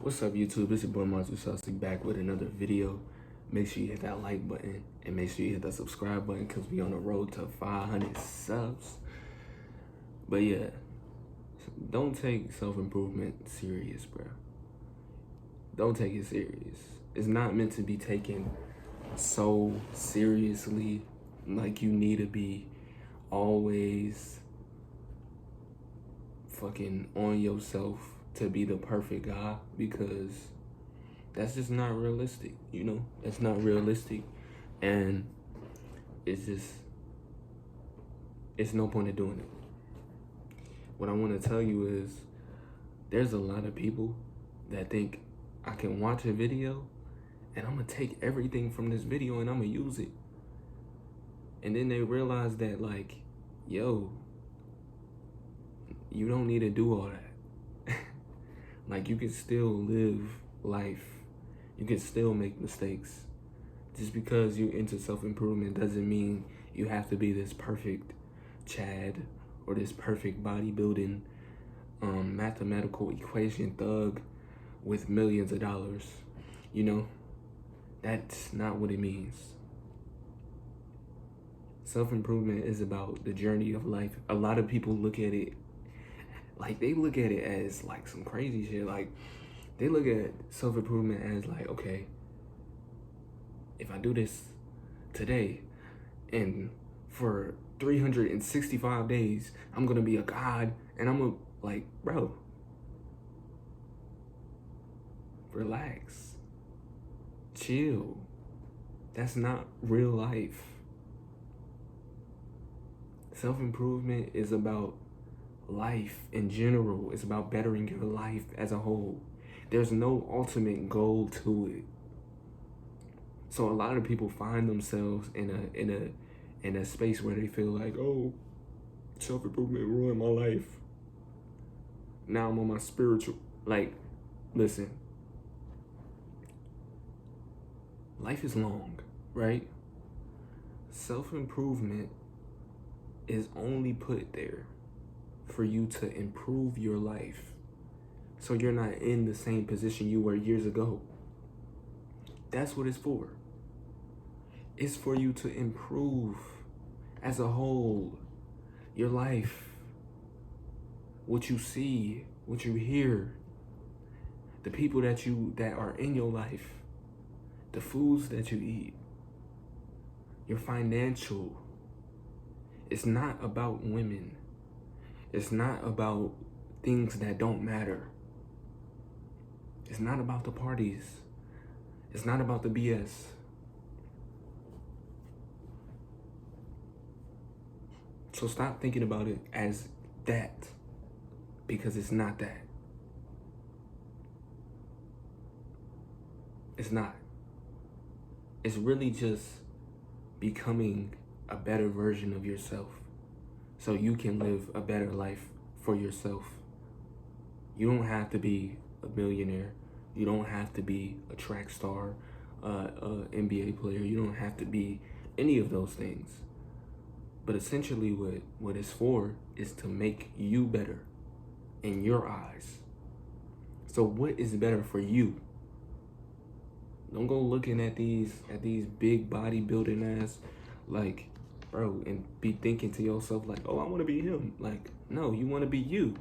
What's up, YouTube? It's your boy Marzu Saucy back with another video. Make sure you hit that like button and make sure you hit that subscribe button because we on the road to 500 subs. But yeah, don't take self-improvement serious, bro. Don't take it serious. It's not meant to be taken so seriously, like you need to be always fucking on yourself to be the perfect guy, because that's just not realistic, you know? That's not realistic, and it's no point in doing it. What I want to tell you is there's a lot of people that think I can watch a video and I'm gonna take everything from this video and I'm gonna use it, and then they realize that, like, yo, you don't need to do all that. Like, you can still live life. You can still make mistakes. Just because you're into self-improvement doesn't mean you have to be this perfect Chad or this perfect bodybuilding mathematical equation thug with millions of dollars. You know, that's not what it means. Self-improvement is about the journey of life. A lot of people look at it like, they look at it as like some crazy shit. Like, they look at self-improvement as like, okay, if I do this today and for 365 days, I'm gonna be a god, and I'm gonna, like, bro, relax, chill. That's not real life. Self-improvement is about life in general. It's about bettering your life as a whole. There's no ultimate goal to it. So a lot of people find themselves in a space where they feel like, oh, self-improvement ruined my life. Now I'm on my spiritual. Like, listen, life is long, right? Self-improvement is only put there for you to improve your life, so you're not in the same position you were years ago. That's what it's for. It's for you to improve as a whole, your life, what you see, what you hear, the people that are in your life, the foods that you eat, your financial. It's not about women. It's not about things that don't matter. It's not about the parties. It's not about the BS. So stop thinking about it as that, because it's not that. It's not. It's really just becoming a better version of yourself, so you can live a better life for yourself. You don't have to be a millionaire. You don't have to be a track star, NBA player. You don't have to be any of those things. But essentially what it's for is to make you better in your eyes. So what is better for you? Don't go looking at these big bodybuilding ass, like, bro, and be thinking to yourself like, oh, I want to be him. Like, no, you want to be you.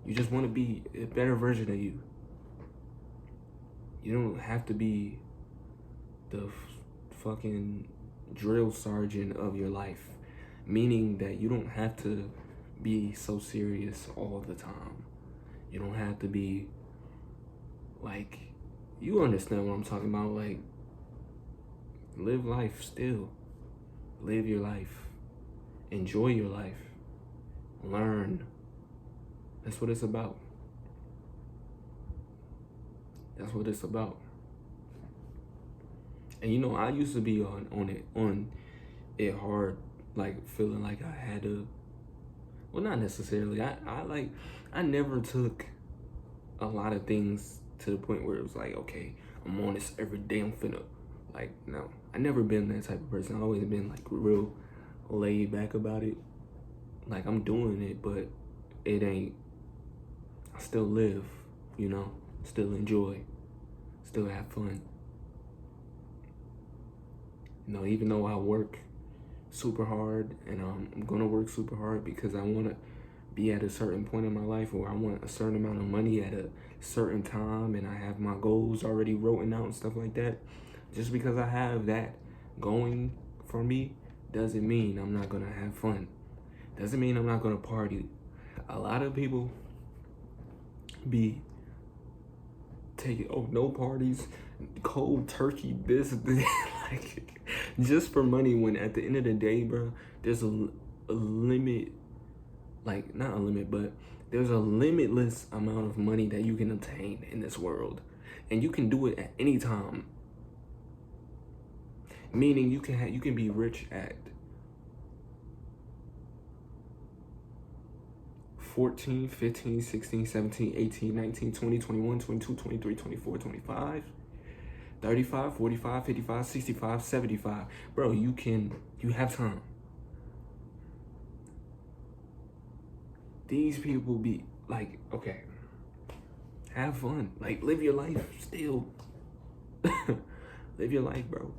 You just want to be a better version of you. You don't have to be the fucking drill sergeant of your life, meaning that you don't have to be so serious all the time. You don't have to be, like, you understand what I'm talking about. Like, live life still. Live your life. Enjoy your life. Learn. That's what it's about. That's what it's about. And you know, I used to be on it hard, like feeling like I had to. Well, not necessarily. I never took a lot of things to the point where it was like, okay, I'm on this every day. I'm finna, like, no. I never been that type of person. I've always been like real laid back about it. Like, I'm doing it, but it ain't. I still live, you know. still enjoy, still have fun. You know, even though I work super hard, and I'm gonna work super hard because I want to be at a certain point in my life, or I want a certain amount of money at a certain time, and I have my goals already written out and stuff like that. Just because I have that going for me doesn't mean I'm not gonna have fun. Doesn't mean I'm not gonna party. A lot of people be taking, oh, no parties, cold turkey, this, like, just for money, when at the end of the day, bro, there's a limit, like, not a limit, but there's a limitless amount of money that you can obtain in this world. And you can do it at any time. Meaning you can be rich at 14, 15, 16, 17, 18, 19, 20, 21, 22, 23, 24, 25, 35, 45, 55, 65, 75. Bro, you have time. These people be like, okay, have fun. Like, live your life still. Live your life, bro.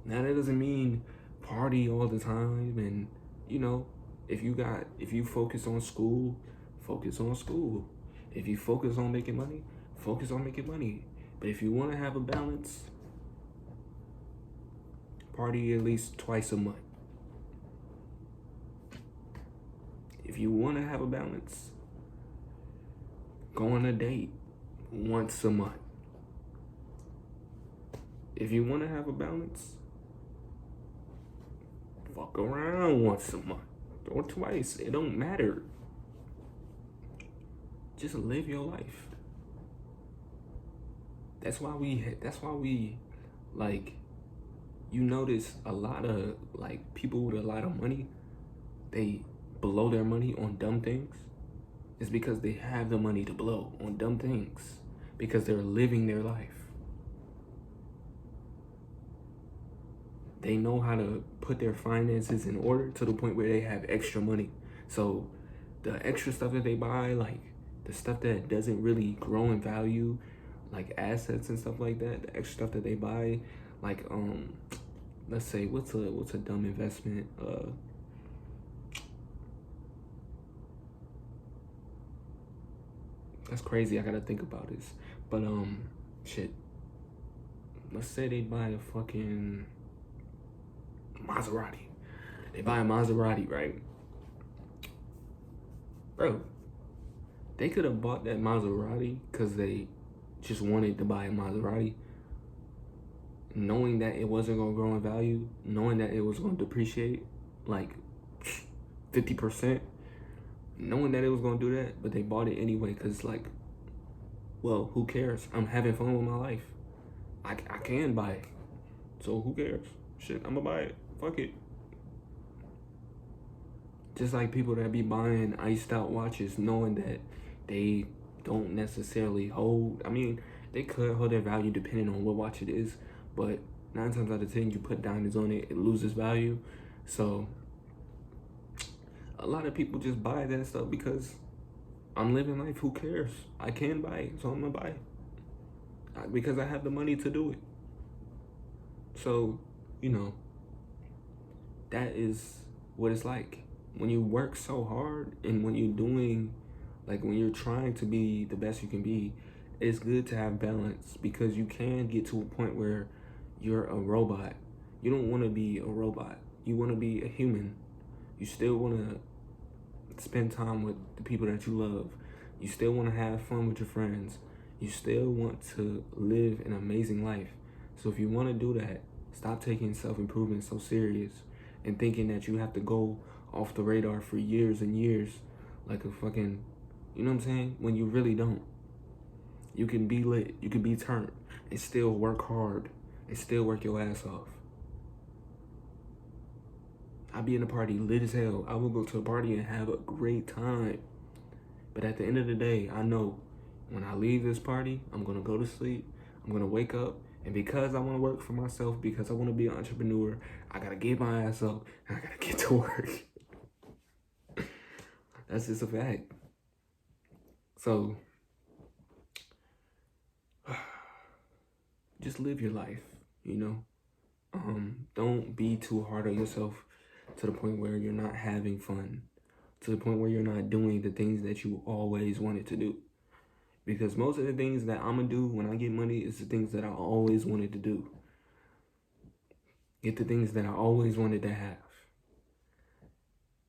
Now, that doesn't mean party all the time. And, you know, if you focus on school, focus on school. If you focus on making money, focus on making money. But if you want to have a balance, party at least twice a month. If you want to have a balance, go on a date once a month. If you want to have a balance, fuck around once a month or twice. It don't matter. Just live your life. That's why we like, you notice a lot of like people with a lot of money, they blow their money on dumb things. It's because they have the money to blow on dumb things, because they're living their life. They know how to put their finances in order to the point where they have extra money. So the extra stuff that they buy, like the stuff that doesn't really grow in value, like assets and stuff like that, the extra stuff that they buy, like let's say, what's a dumb investment? That's crazy. I gotta think about this. But shit. Let's say they buy a fucking Maserati. They buy a Maserati, right? Bro, they could have bought that Maserati because they just wanted to buy a Maserati, knowing that it wasn't gonna grow in value, knowing that it was gonna depreciate like 50%, knowing that it was gonna do that, but they bought it anyway because, like, well, who cares? I'm having fun with my life. I can buy it, so who cares? Shit, I'm gonna buy it. Fuck it. Just like people that be buying iced out watches, knowing that they don't necessarily hold. I mean, they could hold their value depending on what watch it is, but 9 times out of 10, you put diamonds on it, it loses value. So a lot of people just buy that stuff because I'm living life. Who cares? I can buy it, so I'm gonna buy it because I have the money to do it. So, you know, that is what it's like when you work so hard, and when you're doing, like, when you're trying to be the best you can be. It's good to have balance, because you can get to a point where you're a robot. You don't want to be a robot. You want to be a human. You still want to spend time with the people that you love. You still want to have fun with your friends. You still want to live an amazing life. So if you want to do that, stop taking self-improvement so serious and thinking that you have to go off the radar for years and years like a fucking, you know what I'm saying? When you really don't. You can be lit, you can be turned, and still work hard, and still work your ass off. I'll be in a party lit as hell. I will go to a party and have a great time. But at the end of the day, I know when I leave this party, I'm gonna go to sleep, I'm gonna wake up, and because I wanna work for myself, because I wanna be an entrepreneur, I gotta get my ass up, and I gotta get to work. That's just a fact. So, just live your life, you know? Don't be too hard on yourself to the point where you're not having fun, to the point where you're not doing the things that you always wanted to do. Because most of the things that I'm gonna do when I get money is the things that I always wanted to do. Get the things that I always wanted to have.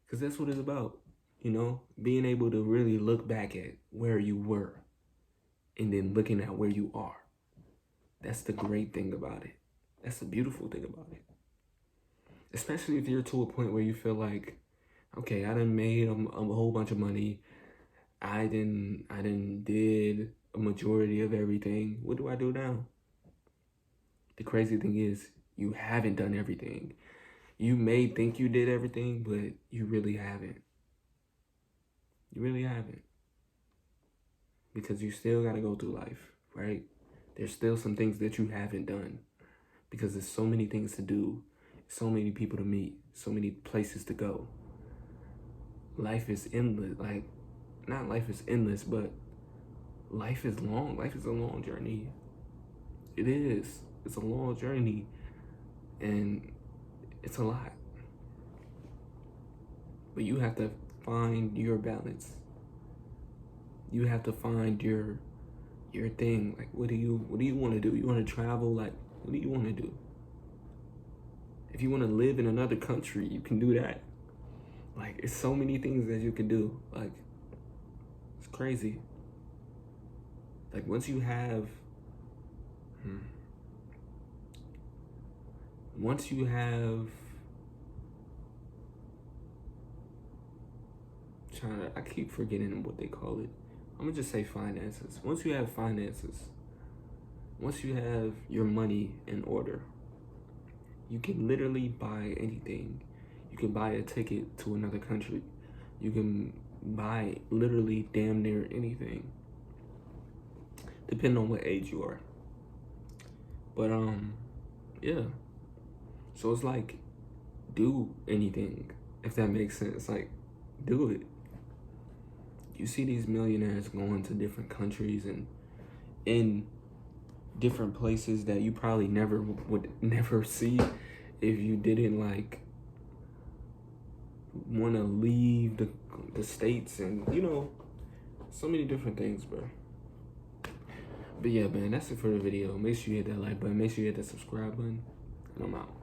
Because that's what it's about, you know? Being able to really look back at where you were and then looking at where you are. That's the great thing about it. That's the beautiful thing about it. Especially if you're to a point where you feel like, okay, I done made a whole bunch of money. I done did a majority of everything. What do I do now? The crazy thing is, you haven't done everything. You may think you did everything, but you really haven't. You really haven't. Because you still gotta go through life, right? There's still some things that you haven't done. Because there's so many things to do, so many people to meet, so many places to go. Life is endless. Like, not life is endless, but life is long. Life is a long journey. It is. It's a long journey. And it's a lot. But you have to find your balance. You have to find your thing. Like, what do you want to do? You want to travel? Like, what do you want to do? If you want to live in another country, you can do that. Like, it's so many things that you can do. Like, it's crazy. Like, once you have I keep forgetting what they call it. I'm gonna just say finances. Once you have finances, once you have your money in order, you can literally buy anything. You can buy a ticket to another country. You can buy literally damn near anything, depending on what age you are. But yeah. So it's like, do anything, if that makes sense. Like, do it. You see these millionaires going to different countries and in different places that you probably would never see if you didn't like want to leave the states, and you know, so many different things, bro. But yeah, man, that's it for the video. Make sure you hit that like button, make sure you hit that subscribe button, and I'm out.